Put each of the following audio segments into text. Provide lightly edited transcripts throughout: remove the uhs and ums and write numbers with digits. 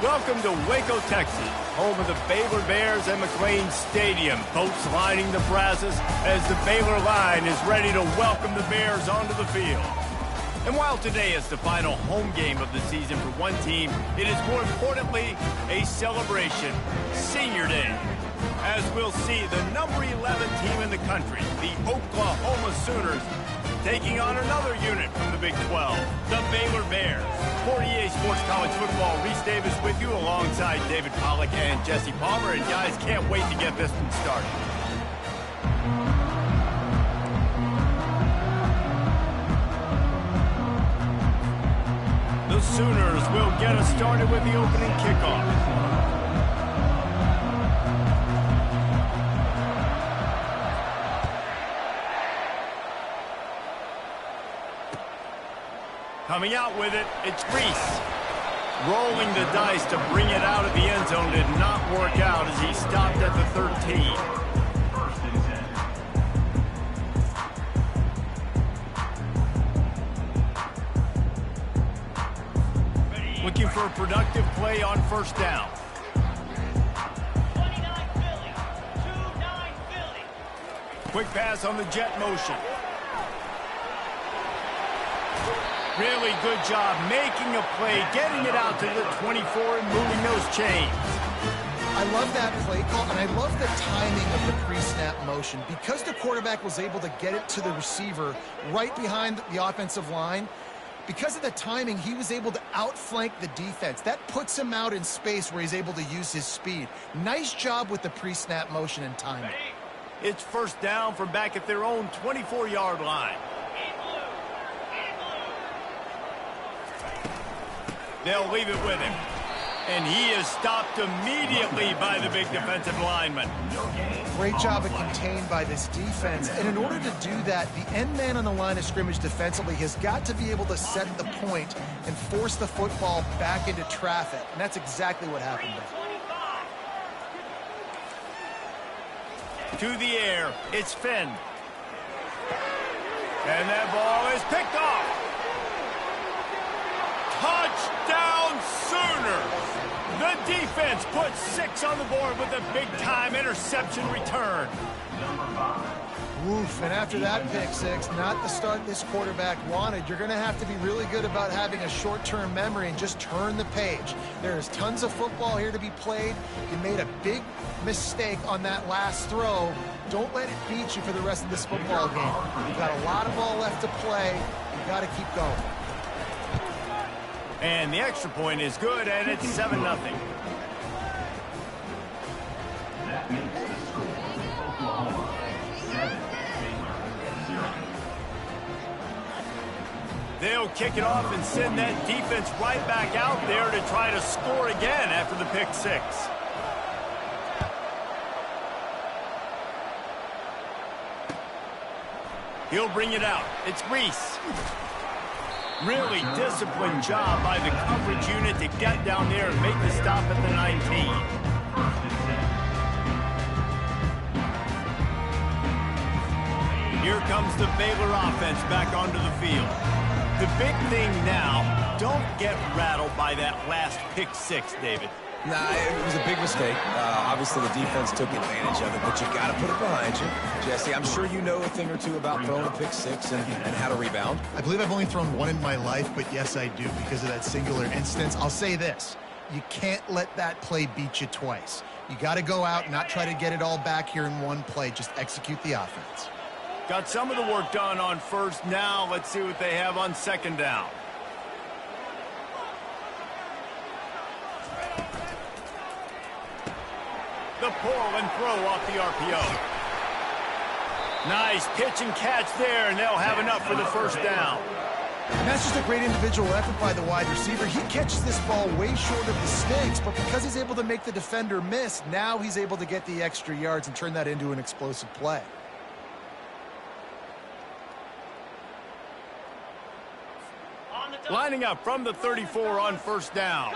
Welcome to Waco, Texas, home of the Baylor Bears and McLean Stadium. Boats lining the Brazos as the Baylor line is ready to welcome the Bears onto the field. And while today is the final home game of the season for one team, it is more importantly a celebration, Senior Day. As we'll see, the number 11 team in the country, the Oklahoma Sooners, taking on another unit from the Big 12, the Baylor Bears. For EA Sports College Football, Reese Davis with you alongside David Pollack and Jesse Palmer. And guys, can't wait to get this one started. The Sooners will get us started with the opening kickoff. Coming out with it, it's Reese. Rolling the dice to bring it out of the end zone did not work out as he stopped at the 13. Looking for a productive play on first down. 29 Philly. 2-9 Philly. Quick pass on the jet motion. Really good job making a play, getting it out to the 24 and moving those chains. I love that play call, and I love the timing of the pre-snap motion. Because the quarterback was able to get it to the receiver right behind the offensive line, because of the timing, he was able to outflank the defense. That puts him out in space where he's able to use his speed. Nice job with the pre-snap motion and timing. It's first down from back at their own 24-yard line. They'll leave it with him. And he is stopped immediately by the big defensive lineman. Great job of contained by this defense. And in order to do that, the end man on the line of scrimmage defensively has got to be able to set the point and force the football back into traffic. And that's exactly what happened there. To the air, it's Finn. And that ball is picked off. Touchdown Sooners! The defense puts 6 on the board with a big-time interception return. Oof, and after that pick six, not the start this quarterback wanted. You're going to have to be really good about having a short-term memory and just turn the page. There's tons of football here to be played. You made a big mistake on that last throw. Don't let it beat you for the rest of this football game. You've got a lot of ball left to play. You've got to keep going. And the extra point is good, and it's 7-0. They'll kick it off and send that defense right back out there to try to score again after the pick six. He'll bring it out. It's Reese. Really disciplined job by the coverage unit to get down there and make the stop at the 19. Here comes the Baylor offense back onto the field. The big thing now, don't get rattled by that last pick six, David. Nah, it was a big mistake. Obviously, the defense took advantage of it, but you got to put it behind you. Jesse, I'm sure you know a thing or two about throwing a pick six and how to rebound. I believe I've only thrown one in my life, but yes, I do because of that singular instance. I'll say this. You can't let that play beat you twice. You got to go out and not try to get it all back here in one play. Just execute the offense. Got some of the work done on first. Now let's see what they have on second down. The pull and throw off the RPO. Nice pitch and catch there, and they'll have enough for the first down. And that's just a great individual effort by the wide receiver. He catches this ball way short of the stakes, but because he's able to make the defender miss, now he's able to get the extra yards and turn that into an explosive play. Lining up from the 34 on first down.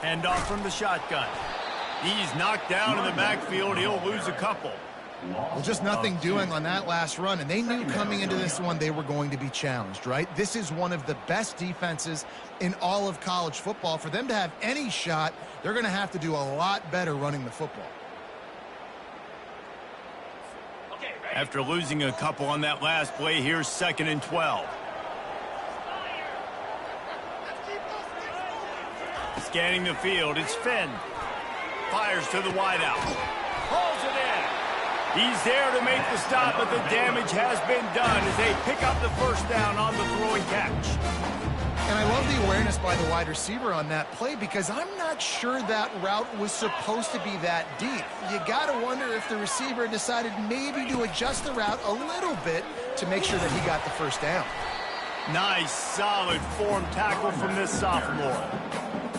Hand off from the shotgun. He's knocked down in the backfield. He'll lose a couple. Well, just nothing doing on that last run, and they knew coming into this one they were going to be challenged, right? This is one of the best defenses in all of college football. For them to have any shot, they're going to have to do a lot better running the football. After losing a couple on that last play, here's 2nd and 12. Scanning the field, it's Finn. Fires to the wideout. Pulls it in. He's there to make the stop, but the damage has been done as they pick up the first down on the throwing catch. And I love the awareness by the wide receiver on that play because I'm not sure that route was supposed to be that deep. You got to wonder if the receiver decided maybe to adjust the route a little bit to make sure that he got the first down. Nice, solid form tackle from this sophomore.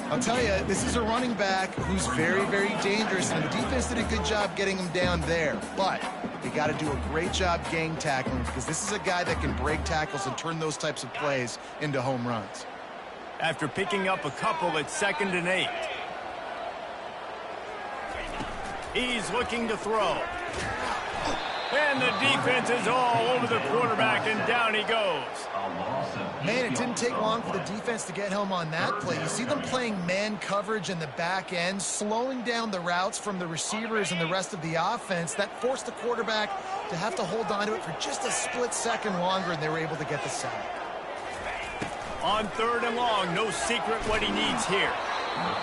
I'll tell you, this is a running back who's very, very dangerous, and the defense did a good job getting him down there. But you got to do a great job gang tackling because this is a guy that can break tackles and turn those types of plays into home runs. After picking up a couple at 2nd and 8. He's looking to throw. And the defense is all over the quarterback, and down he goes. Man, it didn't take long for the defense to get home on that play. You see them playing man coverage in the back end, slowing down the routes from the receivers and the rest of the offense. That forced the quarterback to have to hold on to it for just a split second longer, and they were able to get the sack. On 3rd and long, no secret what he needs here.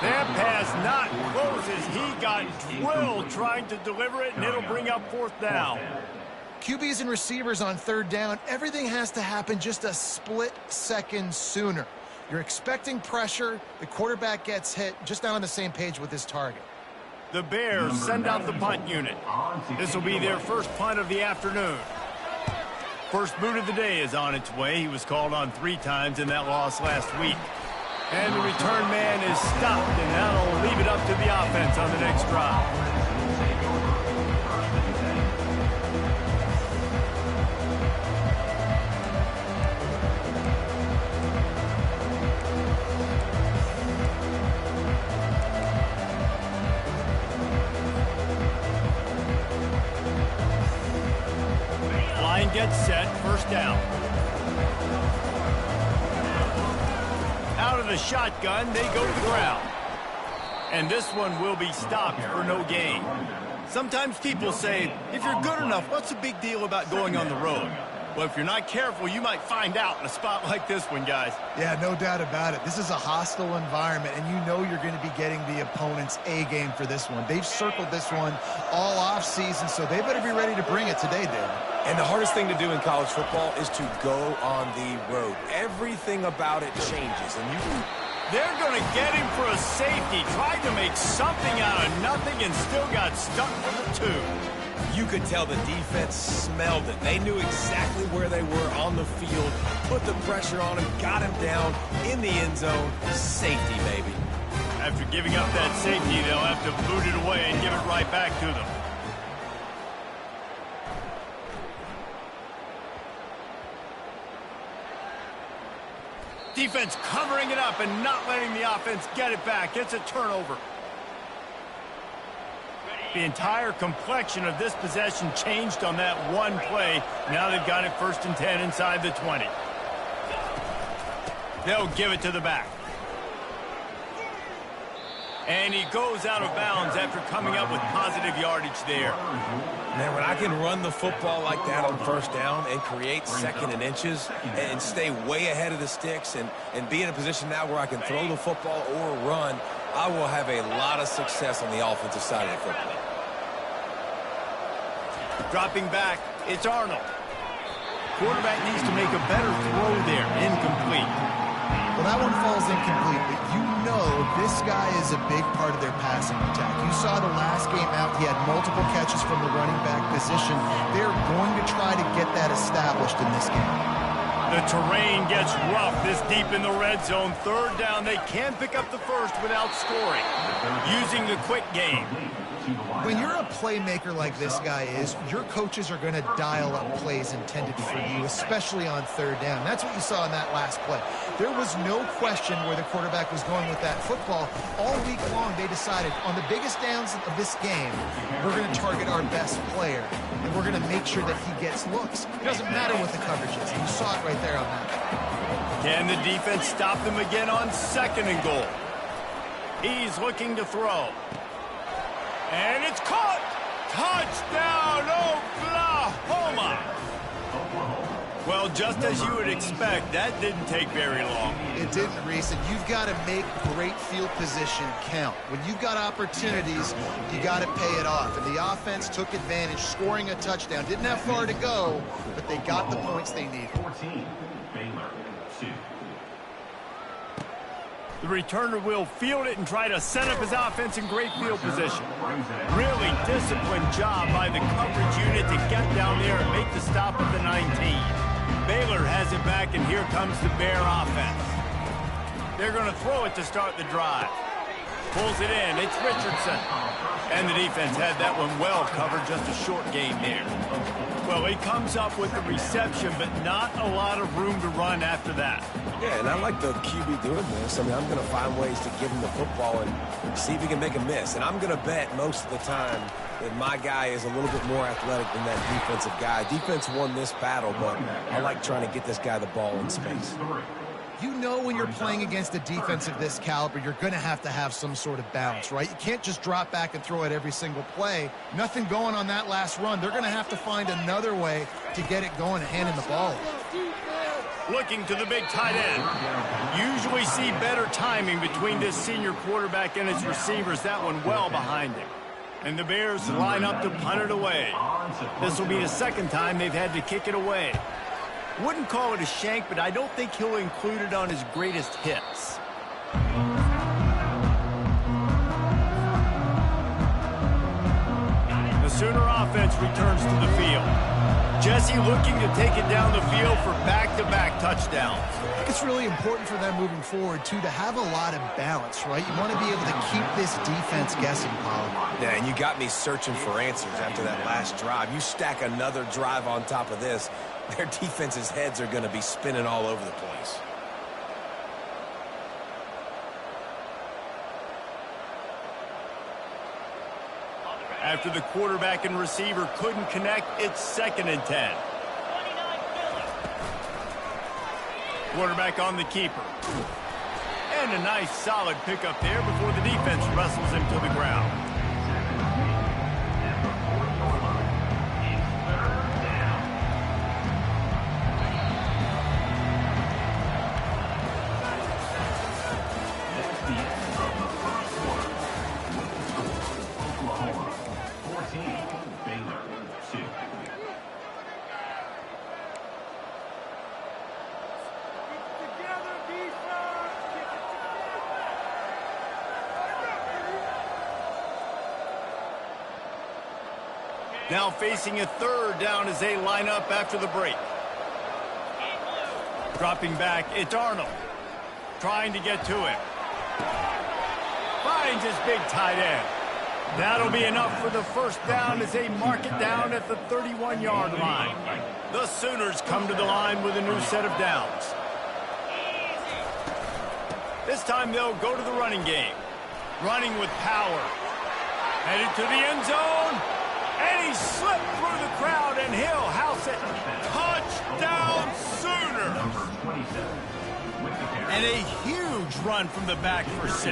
That pass not close as he got drilled trying to deliver it, and it'll bring up 4th down. QBs and receivers on 3rd down, everything has to happen just a split second sooner. You're expecting pressure, the quarterback gets hit, just not on the same page with his target. The Bears send out the punt unit. This will be their first punt of the afternoon. First boot of the day is on its way. He was called on 3 times in that loss last week. And the return man is stopped, and that'll leave it up to the offense on the next drive. Line gets set, first down. Out of the shotgun, they go to the ground. And this one will be stopped for no gain. Sometimes people say, if you're good enough, what's the big deal about going on the road? Well, if you're not careful, you might find out in a spot like this one, guys. Yeah, no doubt about it. This is a hostile environment, and you know you're going to be getting the opponent's A game for this one. They've circled this one all offseason, so they better be ready to bring it today, Dave. And the hardest thing to do in college football is to go on the road. Everything about it changes, and they're going to get him for a safety. Tried to make something out of nothing and still got stuck for the 2. You could tell the defense smelled it. They knew exactly where they were on the field, put the pressure on him, got him down in the end zone. Safety, baby. After giving up that safety, they'll have to boot it away and give it right back to them. Defense covering it up and not letting the offense get it back. It's a turnover. The entire complexion of this possession changed on that one play. Now they've got it 1st and 10 inside the 20. They'll give it to the back. And he goes out of bounds after coming up with positive yardage there. Man, when I can run the football like that on 1st down and create 2nd and inches and stay way ahead of the sticks and be in a position now where I can throw the football or run, I will have a lot of success on the offensive side of the football. Dropping back, it's Arnold. Quarterback needs to make a better throw there. Incomplete. Well, that one falls incomplete, but you know this guy is a big part of their passing attack. You saw the last game out, he had multiple catches from the running back position. They're going to try to get that established in this game. The terrain gets rough this deep in the red zone. 3rd down, they can pick up the first without scoring, using the quick game. When you're a playmaker like this guy is, your coaches are going to dial up plays intended for you, especially on 3rd down. That's what you saw in that last play. There was no question where the quarterback was going with that football. All week long, they decided on the biggest downs of this game, we're going to target our best player, and we're going to make sure that he gets looks. It doesn't matter what the coverage is. You saw it right there on that. Can the defense stop them again on 2nd and goal? He's looking to throw. And it's caught! Touchdown, Oklahoma! Well, just as you would expect, that didn't take very long. It didn't, Reese, and you've got to make great field position count. When you've got opportunities, you got to pay it off. And the offense took advantage, scoring a touchdown. Didn't have far to go, but they got the points they needed. 14, Baylor, 2. The returner will field it and try to set up his offense in great field position. Really disciplined job by the coverage unit to get down there and make the stop at the 19. Baylor has it back, and here comes the Bear offense. They're going to throw it to start the drive. Pulls it in. It's Richardson. And the defense had that one well covered, just a short gain there. Well, he comes up with the reception, but not a lot of room to run after that. Yeah, and I like the QB doing this. I mean, I'm going to find ways to give him the football and see if he can make a miss. And I'm going to bet most of the time that my guy is a little bit more athletic than that defensive guy. Defense won this battle, but I like trying to get this guy the ball in space. You know when you're playing against a defense of this caliber, you're going to have some sort of balance, right? You can't just drop back and throw it every single play. Nothing going on that last run. They're going to have to find another way to get it going and handing the ball. Looking to the big tight end. Usually see better timing between this senior quarterback and his receivers. That one well behind him. And the Bears line up to punt it away. This will be the 2nd time they've had to kick it away. Wouldn't call it a shank, but I don't think he'll include it on his greatest hits. The Sooner offense returns to the field. Jesse looking to take it down the field for back-to-back touchdowns. I think it's really important for them moving forward, too, to have a lot of balance, right? You want to be able to keep this defense guessing, Colin. Yeah, and you got me searching for answers after that last drive. You stack another drive on top of this, their defense's heads are going to be spinning all over the place. After the quarterback and receiver couldn't connect, it's 2nd and 10. Quarterback on the keeper. And a nice solid pickup there before the defense wrestles him to the ground. Now facing a 3rd down as they line up after the break. Dropping back, it's Arnold. Trying to get to him. Finds his big tight end. That'll be enough for the 1st down as they mark it down at the 31-yard line. The Sooners come to the line with a new set of downs. This time they'll go to the running game. Running with power. Headed to the end zone. And he slipped through the crowd, and he'll house it. Touchdown, Sooners! And a huge run from the back for 6.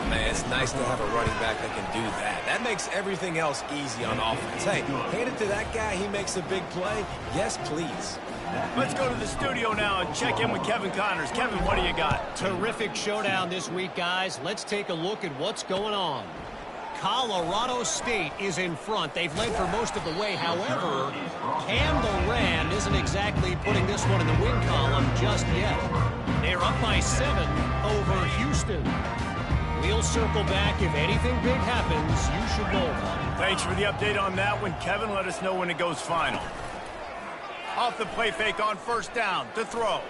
Man, it's nice to have a running back that can do that. That makes everything else easy on offense. Hey, hand it to that guy, he makes a big play. Yes, please. Let's go to the studio now and check in with Kevin Connors. Kevin, what do you got? Terrific showdown this week, guys. Let's take a look at what's going on. Colorado State is in front. They've led for most of the way. However, Campbell Rand isn't exactly putting this one in the win column just yet. They're up by 7 over Houston. We'll circle back. If anything big happens, you should know about it. Thanks for the update on that one, Kevin. Let us know when it goes final. Off the play fake on 1st down to throw.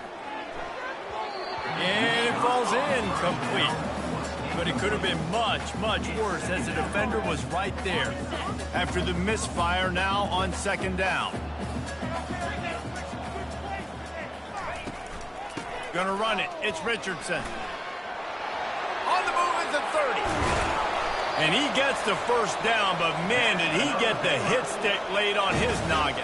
And it falls in complete. But it could have been much, much worse as the defender was right there. After the misfire, now on 2nd down. Gonna run it. It's Richardson. On the move is the 30. And he gets the first down, but man, did he get the hit stick laid on his noggin.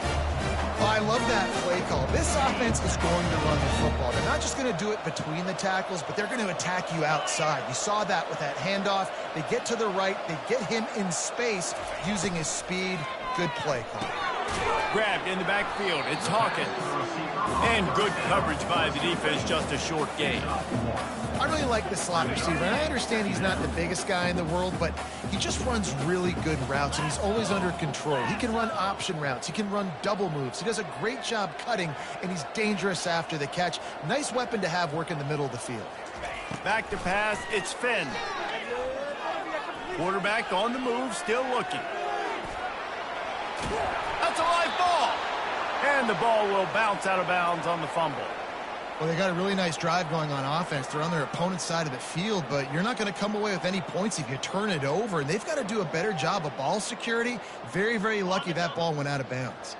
Well, I love that play call. This offense is going to run the football. They're not just going to do it between the tackles, but they're going to attack you outside. You saw that with that handoff. They get to the right. They get him in space using his speed. Good play call. Grabbed in the backfield. It's Hawkins. And good coverage by the defense, just a short gain. I really like the slot receiver, and I understand he's not the biggest guy in the world, but he just runs really good routes, and he's always under control. He can run option routes. He can run double moves. He does a great job cutting, and he's dangerous after the catch. Nice weapon to have work in the middle of the field. Back to pass, it's Finn. Quarterback on the move, still looking. That's a live ball. And the ball will bounce out of bounds on the fumble. Well, they got a really nice drive going on offense. They're on their opponent's side of the field, but you're not going to come away with any points if you turn it over, and they've got to do a better job of ball security. Very, very lucky that ball went out of bounds.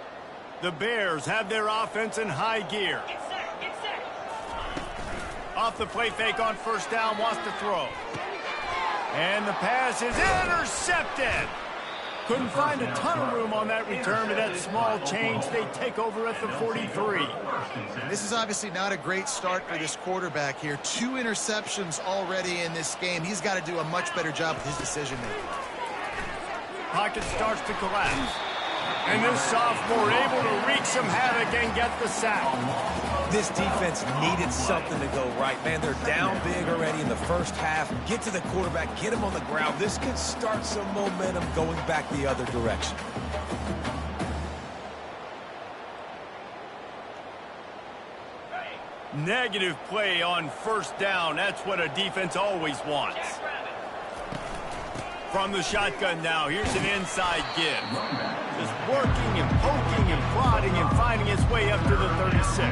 The Bears have their offense in high gear. Get set, get set. Off the play fake on first down, wants to throw. And the pass is intercepted. Couldn't find a ton of room on that return, but that small change, they take over at the 43. This is obviously not a great start for this quarterback here. 2 interceptions already in this game. He's got to do a much better job with his decision-making. Pocket starts to collapse. And this sophomore able to wreak some havoc and get the sack. This defense needed something to go right. Man, they're down big already in the first half. Get to the quarterback, get him on the ground. This could start some momentum going back the other direction. Negative play on first down. That's what a defense always wants. From the shotgun now, here's an inside give. Just working and poking and prodding and finding its way up to the 36.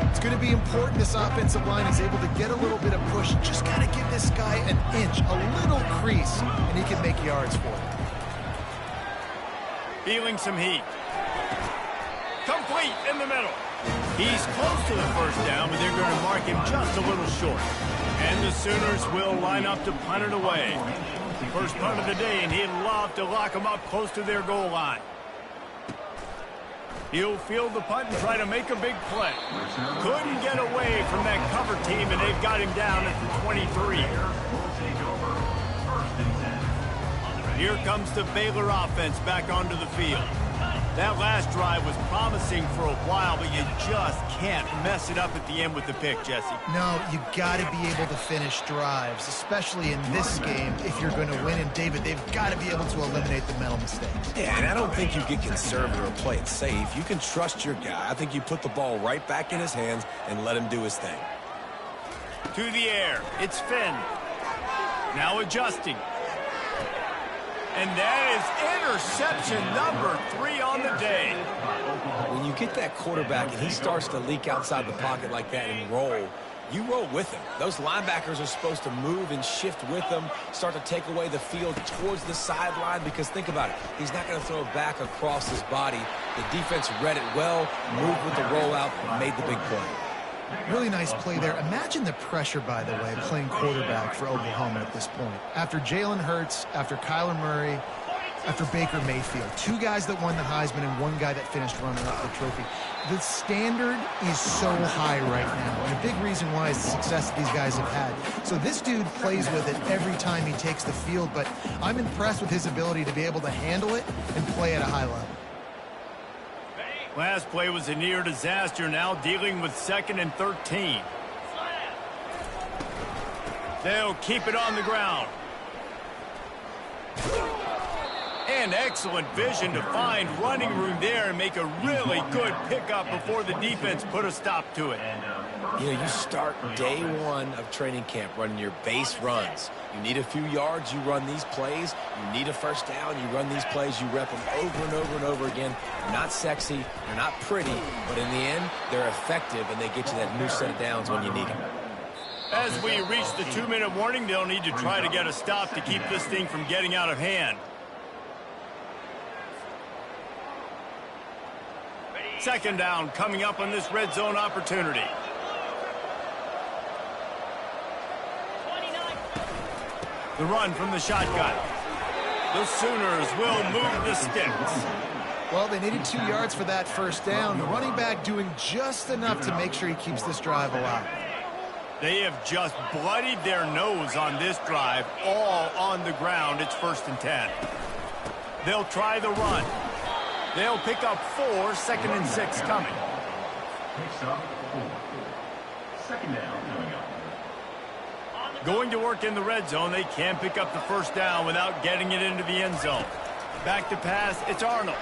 It's going to be important this offensive line is able to get a little bit of push. Just got to give this guy an inch, a little crease, and he can make yards for it. Feeling some heat. Complete in the middle. He's close to the first down, but they're going to mark him just a little short. And the Sooners will line up to punt it away. First punt of the day, and he'd love to lock them up close to their goal line. He'll field the punt and try to make a big play. Couldn't get away from that cover team, and they've got him down at the 23. Here comes the Baylor offense back onto the field. That last drive was promising for a while, but you just can't mess it up at the end with the pick, Jesse. No, you got to be able to finish drives, especially in this game if you're going to win. And, David, they've got to be able to eliminate the mental mistakes. Yeah, and I don't think you get conservative or play it safe. You can trust your guy. I think you put the ball right back in his hands and let him do his thing. To the air. It's Finn. Now adjusting. And that is interception number 3 on the day. When you get that quarterback and he starts to leak outside the pocket like that and roll, you roll with him. Those linebackers are supposed to move and shift with him, start to take away the field towards the sideline, because think about it. He's not going to throw it back across his body. The defense read it well, moved with the rollout, and made the big play. Really nice play there. Imagine the pressure, by the way, playing quarterback for Oklahoma at this point. After Jalen Hurts, after Kyler Murray, after Baker Mayfield. 2 guys that won the Heisman and 1 guy that finished runner-up the trophy. The standard is so high right now, and a big reason why is the success that these guys have had. So this dude plays with it every time he takes the field, but I'm impressed with his ability to be able to handle it and play at a high level. Last play was a near disaster, now dealing with 2nd and 13. They'll keep it on the ground. And excellent vision to find running room there and make a really good pickup before the defense put a stop to it. You know, you start day 1 of training camp running your base runs. You need a few yards, you run these plays. You need a first down, you run these plays. You rep them over and over and over again. They're not sexy, they're not pretty, but in the end, they're effective, and they get you that new set of downs when you need them. As we reach the 2-minute warning, they'll need to try to get a stop to keep this thing from getting out of hand. Second down coming up on this red zone opportunity. The run from the shotgun. The Sooners will move the sticks. Well, they needed 2 yards for that first down. The running back doing just enough to make sure he keeps this drive alive. They have just bloodied their nose on this drive, all on the ground. It's 1st and 10. They'll try the run. They'll pick up 4, 2nd and 6 coming. Picks up 4. 2nd down coming up. Going to work in the red zone. They can't pick up the first down without getting it into the end zone. Back to pass, it's Arnold.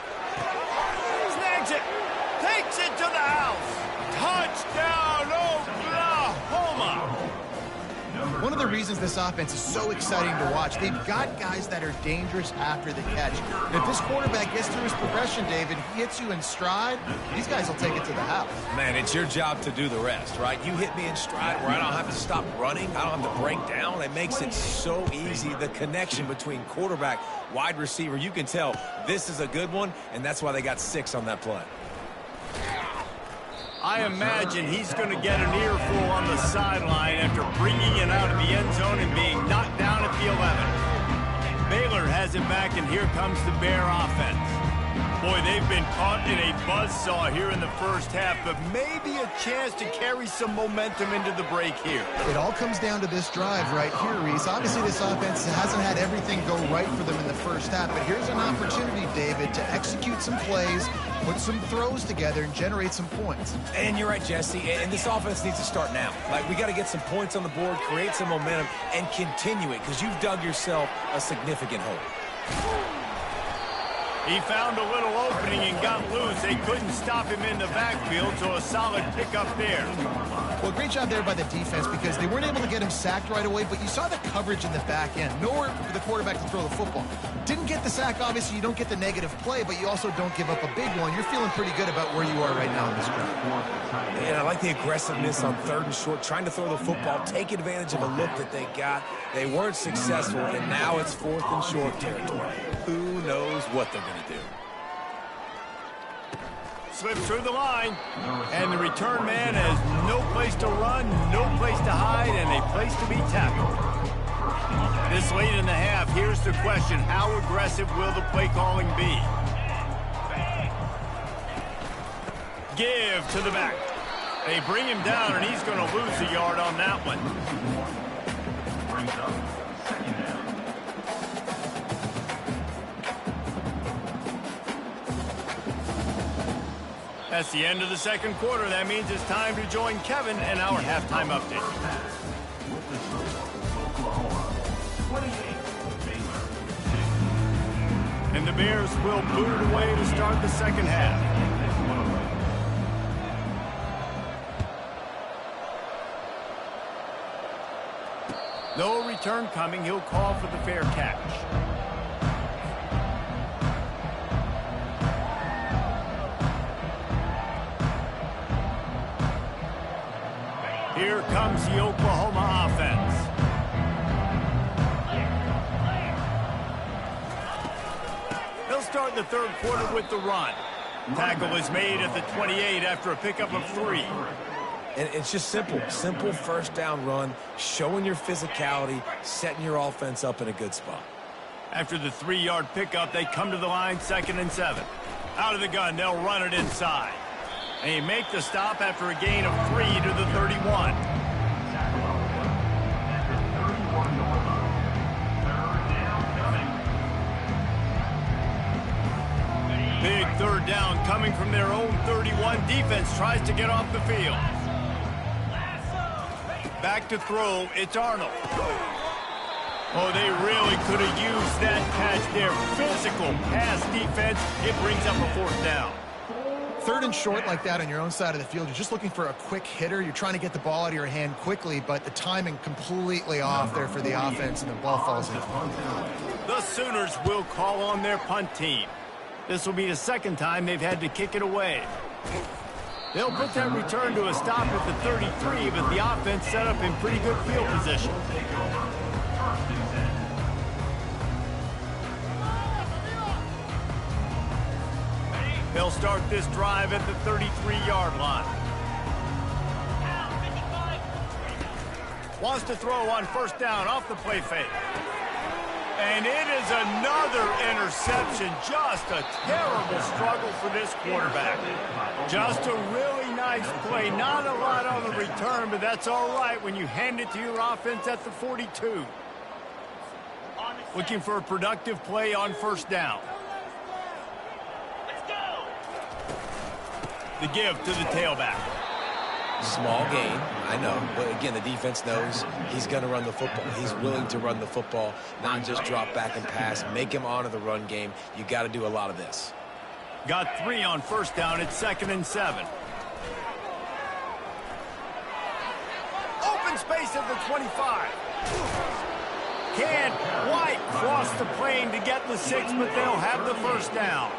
Snags it. Takes it to the house. Touchdown, Oklahoma. One of the reasons this offense is so exciting to watch, they've got guys that are dangerous after the catch. If this quarterback gets through his progression, David, he hits you in stride, these guys will take it to the house. Man, it's your job to do the rest, right? You hit me in stride where I don't have to stop running. I don't have to break down. It makes it so easy. The connection between quarterback, wide receiver, you can tell this is a good one, and that's why they got 6 on that play. I imagine he's going to get an earful on the sideline after bringing it out of the end zone and being knocked down at the 11. Baylor has it back, and here comes the Bear offense. Boy, they've been caught in a buzzsaw here in the first half, but maybe a chance to carry some momentum into the break here. It all comes down to this drive right here, Reese. Obviously, this offense hasn't had everything go right for them in the first half, but here's an opportunity, David, to execute some plays, put some throws together, and generate some points. And you're right, Jesse, and this offense needs to start now. Like, we got to get some points on the board, create some momentum, and continue it, because you've dug yourself a significant hole. He found a little opening and got loose. They couldn't stop him in the backfield, so a solid pickup there. Well, great job there by the defense because they weren't able to get him sacked right away, but you saw the coverage in the back end. Nowhere for the quarterback to throw the football. Didn't get the sack, obviously. You don't get the negative play, but you also don't give up a big one. You're feeling pretty good about where you are right now in this drive. And I like the aggressiveness on 3rd and short, trying to throw the football, take advantage of a look that they got. They weren't successful, and now it's 4th and short territory. Who knows what they're going to do? Slips through the line, and the return man has no place to run, no place to hide, and a place to be tackled. This late in the half, here's the question: how aggressive will the play calling be? Give to the back. They bring him down, and he's going to lose a yard on that one. Brings up 2nd down. That's the end of the second quarter. That means it's time to join Kevin and our halftime update. And the Bears will boot it away to start the second half. No return coming. He'll call for the fair catch. Here comes the Oklahoma offense. They'll start the third quarter with the run. Tackle is made at the 28 after a pickup of 3. And it's just simple. Simple first down run, showing your physicality, setting your offense up in a good spot. After the 3-yard pickup, they come to the line, 2nd and 7. Out of the gun, they'll run it inside. And he make the stop after a gain of 3 to the 31. Big 3rd down coming from their own 31. Defense tries to get off the field. Back to throw, it's Arnold. Oh, they really could have used that catch there. Physical pass defense. It brings up a 4th down. 3rd and short like that on your own side of the field, you're just looking for a quick hitter. You're trying to get the ball out of your hand quickly, but the timing completely off there for the offense, and the ball falls in. The Sooners will call on their punt team. This will be the 2nd time they've had to kick it away. They'll put that return to a stop at the 33, but the offense set up in pretty good field position. They'll start this drive at the 33-yard line. Wants to throw on 1st down off the play fake. And it is another interception. Just a terrible struggle for this quarterback. Just a really nice play. Not a lot on the return, but that's all right when you hand it to your offense at the 42. Looking for a productive play on first down. Let's go. The give to the tailback. Small gain, I know. But again, the defense knows he's going to run the football. He's willing to run the football, not just drop back and pass. Make him honor the run game. You got to do a lot of this. Got 3 on first down. It's 2nd and 7. Open space at the 25. Can White cross the plane to get the 6, but they'll have the first down.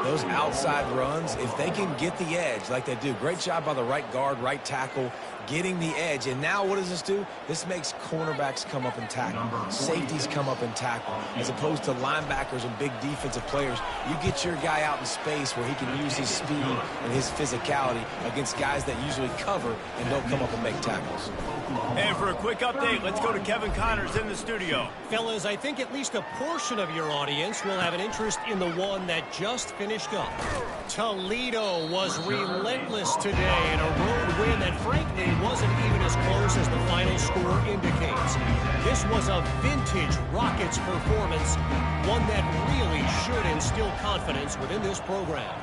Those outside runs, if they can get the edge like they do, great job by the right guard, right tackle, getting the edge. And now what does this do? This makes cornerbacks come up and tackle, safeties come up and tackle, as opposed to linebackers and big defensive players. You get your guy out in space where he can use his speed and his physicality against guys that usually cover and don't come up and make tackles. And for a quick update, let's go to Kevin Connors in the studio. Fellas, I think at least a portion of your audience will have an interest in the one that just finished up. Toledo was relentless today in a road win that frankly wasn't even as close as the final score indicates. This was a vintage Rockets performance, one that really should instill confidence within this program.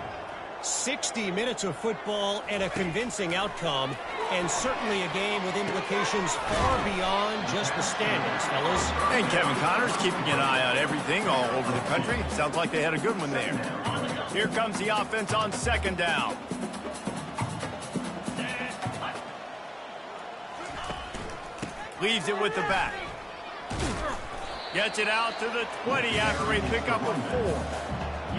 60 minutes of football and a convincing outcome, and certainly a game with implications far beyond just the standings, fellas. And Kevin Connors keeping an eye on everything all over the country. Sounds like they had a good one there. Here comes the offense on 2nd down. Leaves it with the back. Gets it out to the 20 after a pickup of 4.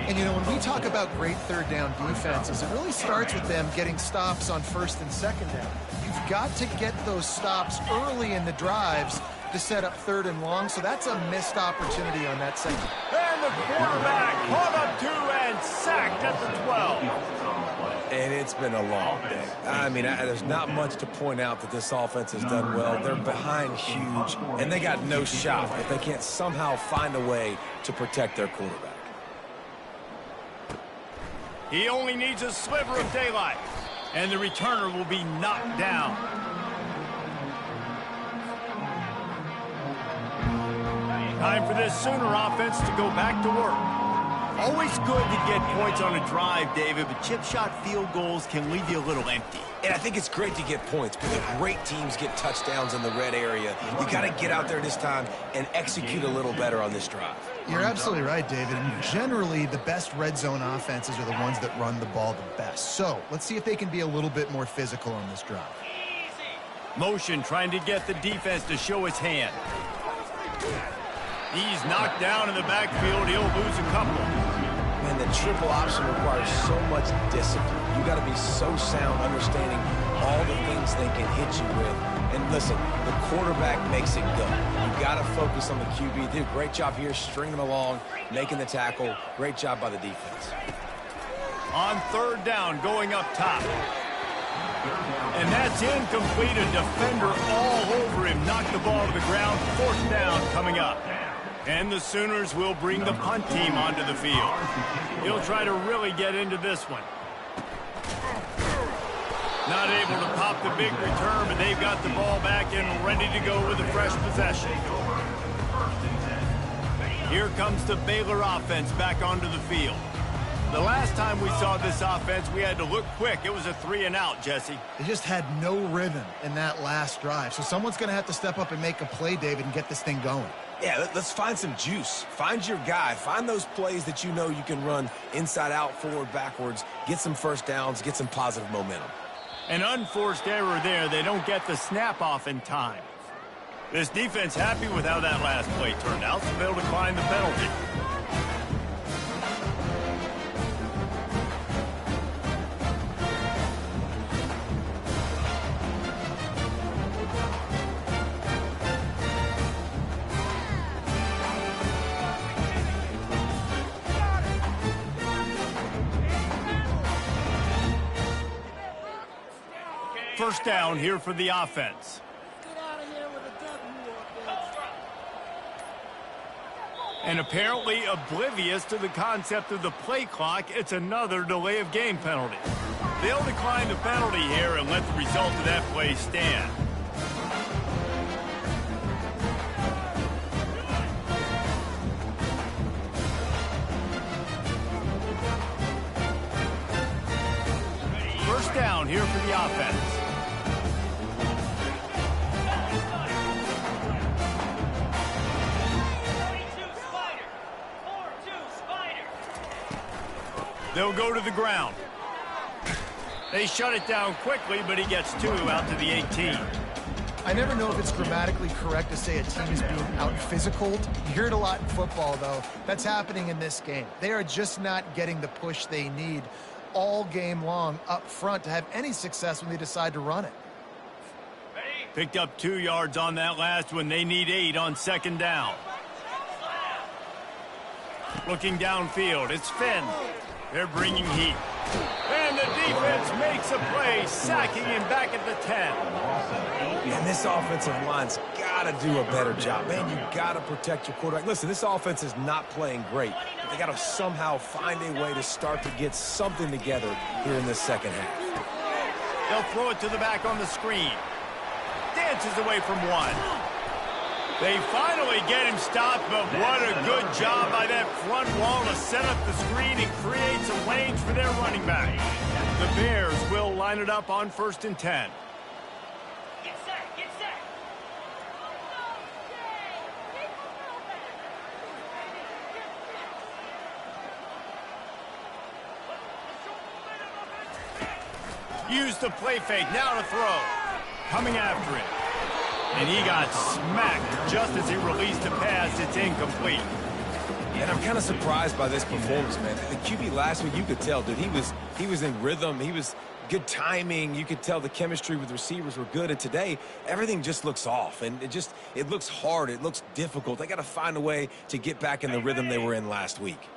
And, you know, when we talk about great third down defenses, it really starts with them getting stops on 1st and 2nd down. You've got to get those stops early in the drives to set up 3rd and long, so that's a missed opportunity on that second. And the quarterback caught up 2 and sacked at the 12. And it's been a long day. I mean, there's not much to point out that this offense has done well. They're behind huge, and they got no shot if they can't somehow find a way to protect their quarterback. He only needs a sliver of daylight, and the returner will be knocked down. Time for this Sooner offense to go back to work. Always good to get points on a drive, David, but chip shot field goals can leave you a little empty. And I think it's great to get points, but the great teams get touchdowns in the red area. You got to get out there this time and execute a little better on this drive. You're absolutely right, David. And generally, the best red zone offenses are the ones that run the ball the best. So let's see if they can be a little bit more physical on this drive. Motion trying to get the defense to show his hand. He's knocked down in the backfield. He'll lose a couple. Man, the triple option requires so much discipline. You got to be so sound, understanding all the things they can hit you with. And listen, the quarterback makes it go. You got to focus on the QB. Did a great job here, stringing them along, making the tackle. Great job by the defense. On 3rd down, going up top. And that's incomplete. A defender all over him. Knocked the ball to the ground. 4th down coming up. And the Sooners will bring the punt team onto the field. He'll try to really get into this one. Not able to pop the big return, but they've got the ball back and ready to go with a fresh possession. Here comes the Baylor offense back onto the field. The last time we saw this offense, we had to look quick. It was a 3-and-out, Jesse. They just had no rhythm in that last drive. So someone's going to have to step up and make a play, David, and get this thing going. Yeah, let's find some juice. Find your guy. Find those plays that you know you can run inside out, forward, backwards. Get some first downs. Get some positive momentum. An unforced error there. They don't get the snap off in time. This defense happy with how that last play turned out, so they'll decline the penalty. First down here for the offense. And apparently oblivious to the concept of the play clock, it's another delay of game penalty. They'll decline the penalty here and let the result of that play stand. First down here for the offense. They'll go to the ground. They shut it down quickly, but he gets 2 out to the 18. I never know if it's grammatically correct to say a team is being out-physicaled. You hear it a lot in football, though. That's happening in this game. They are just not getting the push they need all game long up front to have any success when they decide to run it. Picked up 2 yards on that last one. They need 8 on second down. Looking downfield, it's Finn. They're bringing heat. And the defense makes a play, sacking him back at the 10. And this offensive line's got to do a better job. Man, you got to protect your quarterback. Listen, this offense is not playing great, but they got to somehow find a way to start to get something together here in this second half. They'll throw it to the back on the screen. Dances away from 1. They finally get him stopped, but what a good job by that front wall to set up the screen and create some lanes for their running back. The Bears will line it up on 1st and 10. Get set, get set. Use the play fake, now to throw. Coming after it. And he got smacked just as he released the pass. It's incomplete. And I'm kind of surprised by this performance, man. The QB last week, you could tell, dude, he was in rhythm. He was good timing. You could tell the chemistry with receivers were good. And today, everything just looks off. And it looks hard. It looks difficult. They got to find a way to get back in the rhythm they were in last week.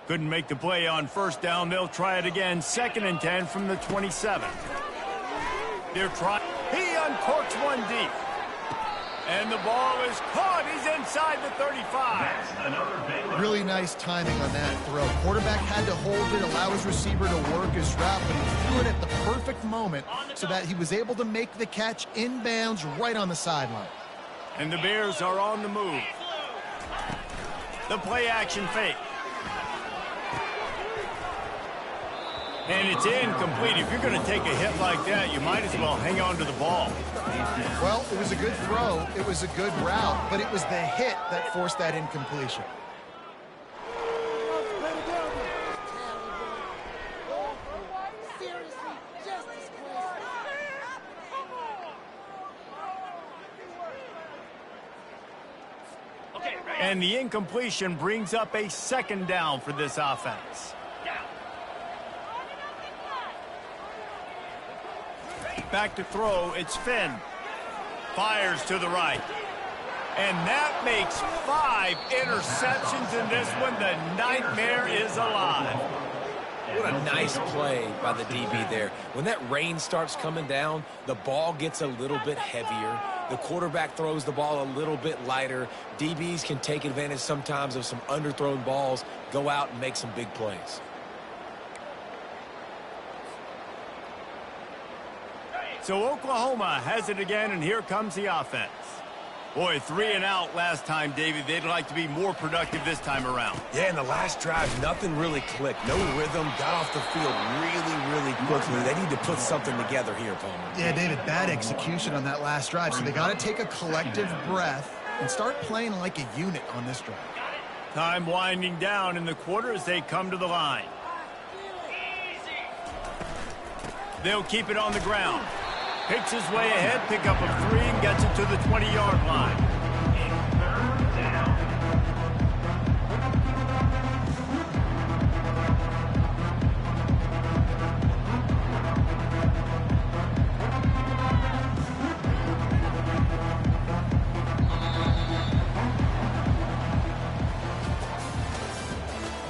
Couldn't make the play on first down. They'll try it again. 2nd and 10 from the 27. They're trying. He uncorks one deep. And the ball is caught. He's inside the 35. Really nice timing on that throw. Quarterback had to hold it, allow his receiver to work his route, but he threw it at the perfect moment so that he was able to make the catch inbounds right on the sideline. And the Bears are on the move. The play action fake. And it's incomplete. If you're going to take a hit like that, you might as well hang on to the ball. Well, it was a good throw. It was a good route, but it was the hit that forced that incompletion. And the incompletion brings up a 2nd down for this offense. Back to throw, it's Finn. Fires to the right. And that makes 5 interceptions in this one. The nightmare is alive. What a nice play by the DB there. When that rain starts coming down, the ball gets a little bit heavier. The quarterback throws the ball a little bit lighter. DBs can take advantage sometimes of some underthrown balls, go out and make some big plays. So Oklahoma has it again, and here comes the offense. Boy, 3 and out last time, David. They'd like to be more productive this time around. Yeah, in the last drive, nothing really clicked. No rhythm, got off the field really quickly. They need to put something together here, Palmer. Yeah, David, bad execution on that last drive, so they got to take a collective breath and start playing like a unit on this drive. Time winding down in the quarter as they come to the line. They'll keep it on the ground. Picks his way ahead, pick up a 3, and gets it to the 20-yard line.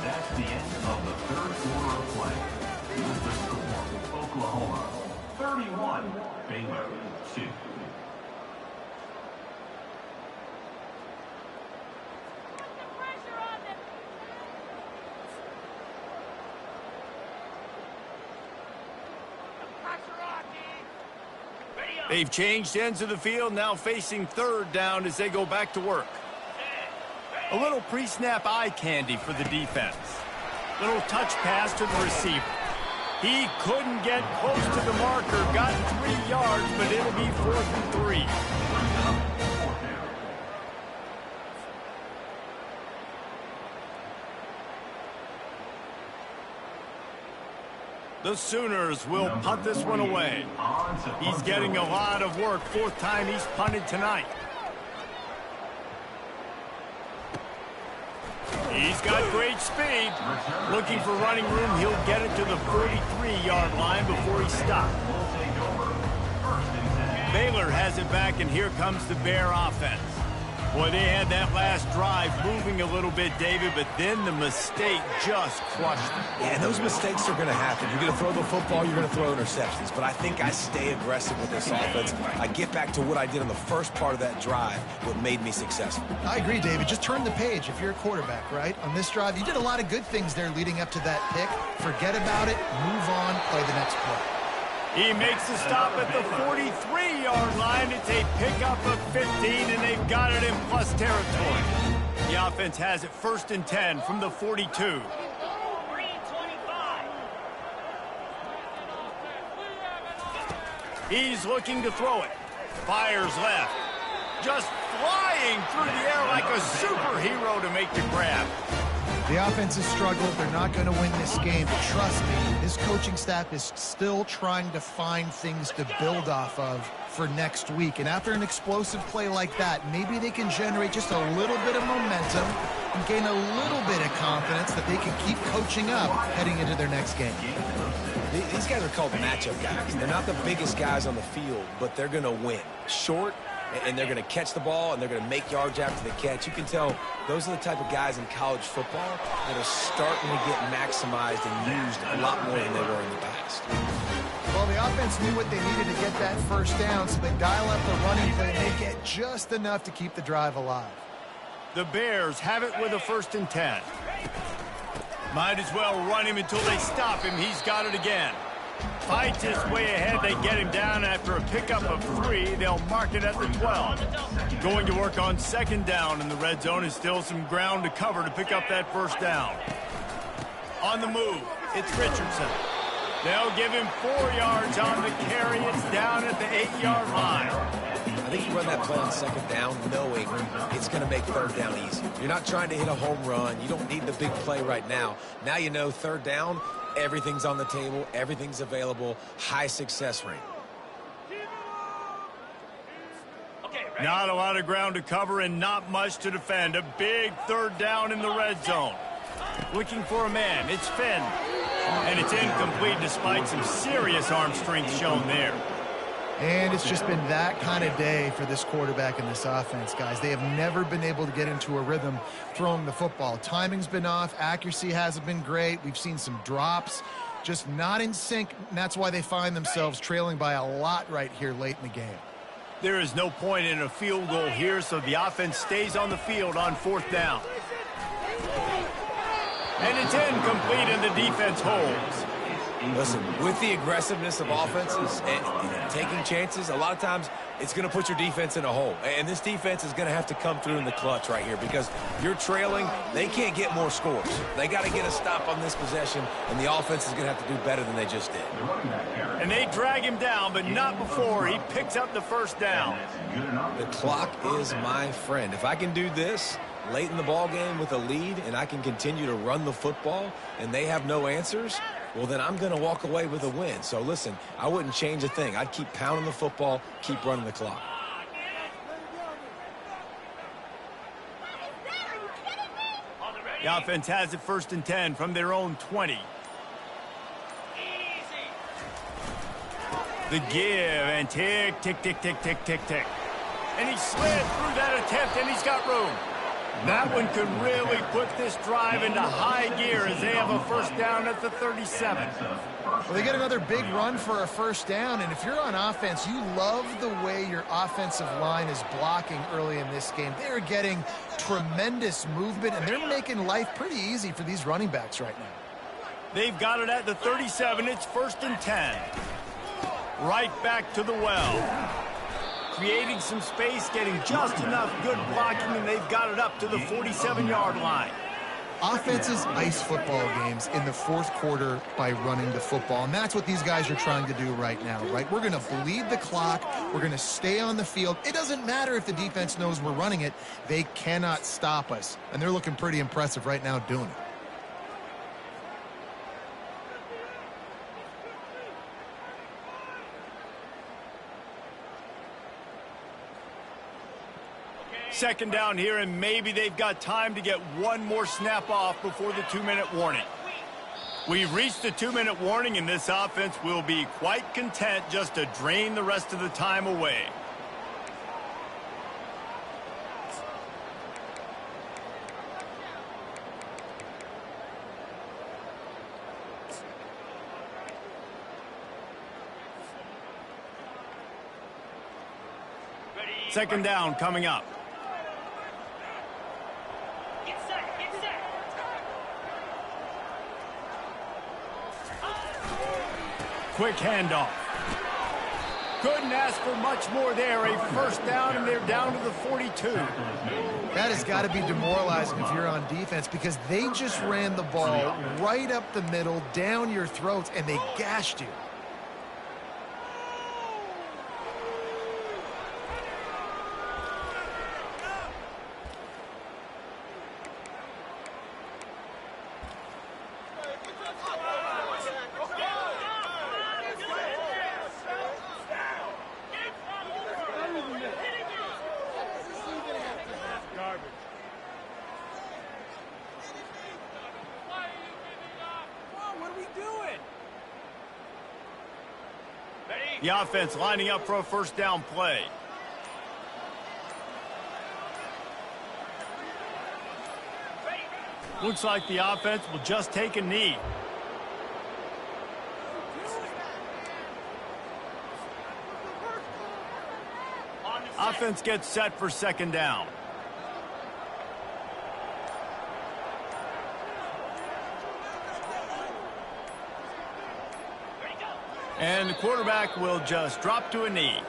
That's the end of the 3rd quarter of play. Here's the score. Oklahoma 31, Baylor 2. They've changed ends of the field, now facing third down as they go back to work. A little pre-snap eye candy for the defense. Little touch pass to the receiver. He couldn't get close to the marker, got 3 yards, but it'll be 4th and 3. The Sooners will punt this one away. He's getting a lot of work. 4th time he's punted tonight. He's got great speed. Looking for running room. He'll get it to the 43-yard line before he stops. Baylor has it back, and here comes the Bear offense. Boy, they had that last drive moving a little bit, David, but then the mistake just crushed them. Yeah, and those mistakes are going to happen. You're going to throw the football, you're going to throw interceptions. But I think I stay aggressive with this offense. I get back to what I did on the first part of that drive, what made me successful. I agree, David. Just turn the page if you're a quarterback, right? On this drive, you did a lot of good things there leading up to that pick. Forget about it, move on, play the next play. He makes the stop at the 43-yard line. It's a pickup of 15, and they've got it in plus territory. The offense has it 1st and 10 from the 42. 3:25. He's looking to throw it. Fires left. Just flying through the air like a superhero to make the grab. The offense has struggled. They're not going to win this game. But trust me, this coaching staff is still trying to find things to build off of for next week. And after an explosive play like that, maybe they can generate just a little bit of momentum and gain a little bit of confidence that they can keep coaching up heading into their next game. These guys are called matchup guys. They're not the biggest guys on the field, but they're going to win. Short, and they're going to catch the ball, and they're going to make yards after the catch. You can tell those are the type of guys in college football that are starting to get maximized and used a lot more than they were in the past. Well, the offense knew what they needed to get that first down, so they dial up the running play, and they get just enough to keep the drive alive. The Bears have it with a 1st and 10. Might as well run him until they stop him. He's got it again. Fights his way ahead. They get him down after a pickup of 3. They'll mark it at the 12. Going to work on 2nd down in the red zone is still some ground to cover to pick up that 1st down. On the move, it's Richardson. They'll give him 4 yards on the carry. It's down at the 8-yard line. I think you run that play on 2nd down knowing it's going to make 3rd down easy. You're not trying to hit a home run. You don't need the big play right now. Now you know 3rd down, everything's on the table, everything's available, high success rate. Not a lot of ground to cover and not much to defend. A big 3rd down in the red zone. Looking for a man. It's Finn. And it's incomplete despite some serious arm strength shown there. And it's just been that kind of day for this quarterback and this offense, guys. They have never been able to get into a rhythm throwing the football. Timing's been off. Accuracy hasn't been great. We've seen some drops. Just not in sync, and that's why they find themselves trailing by a lot right here late in the game. There is no point in a field goal here, so the offense stays on the field on 4th down. And it's incomplete, and the defense holds. Listen, with the aggressiveness of offenses and taking chances, a lot of times it's going to put your defense in a hole. And this defense is going to have to come through in the clutch right here because you're trailing. They can't get more scores. They got to get a stop on this possession, and the offense is going to have to do better than they just did. And they drag him down, but not before he picks up the 1st down. The clock is my friend. If I can do this late in the ball game with a lead and I can continue to run the football and they have no answers, well, then I'm going to walk away with a win. So, listen, I wouldn't change a thing. I'd keep pounding the football, keep running the clock. The offense has it 1st and 10 from their own 20. The give and tick, tick, tick, tick, tick, tick, tick. And he slid through that attempt, and he's got room. That one could really put this drive into high gear as they have a 1st down at the 37. Well, they get another big run for a 1st down, and if you're on offense, you love the way your offensive line is blocking early in this game. They're getting tremendous movement, and they're making life pretty easy for these running backs right now. They've got it at the 37. It's 1st and 10. right back to the well. Creating some space, getting just enough good blocking, and they've got it up to the 47-yard line. Offenses ice football games in the fourth quarter by running the football, and that's what these guys are trying to do right now, right? We're going to bleed the clock. We're going to stay on the field. It doesn't matter if the defense knows we're running it. They cannot stop us, and they're looking pretty impressive right now doing it. Second down here, and maybe they've got time to get one more snap off before the 2-minute warning. We've reached the 2-minute warning, and this offense will be quite content just to drain the rest of the time away. Second down coming up. Quick handoff. Couldn't ask for much more there. A first down, and they're down to the 42. That has got to be demoralizing if you're on defense, because they just ran the ball right up the middle, down your throats, and they gashed you. The offense lining up for a first down play. Looks like the offense will just take a knee. Offense gets set for second down. And the quarterback will just drop to a knee.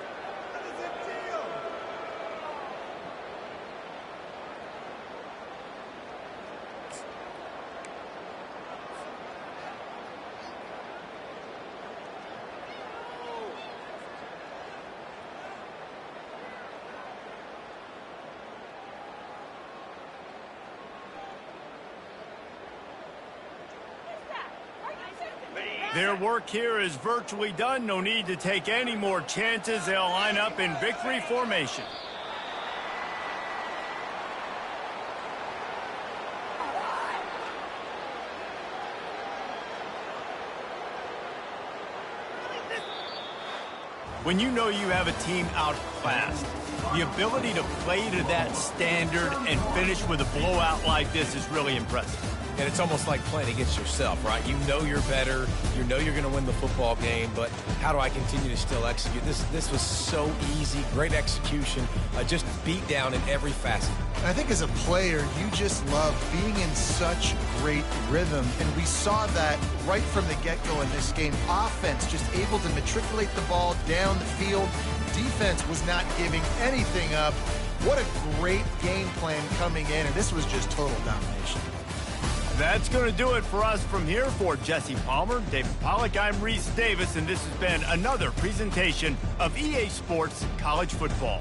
Their work here is virtually done. No need to take any more chances. They'll line up in victory formation. When you know you have a team outclassed, the ability to play to that standard and finish with a blowout like this is really impressive. And it's almost like playing against yourself, right? You know you're better. You know you're going to win the football game, but how do I continue to still execute? This was so easy, great execution, just beat down in every facet. I think as a player, you just love being in such great rhythm, and we saw that right from the get-go in this game. Offense just able to matriculate the ball down the field. Defense was not giving anything up. What a great game plan coming in, and this was just total domination. That's going to do it for us from here. For Jesse Palmer, David Pollack, I'm Reese Davis, and this has been another presentation of EA Sports College Football.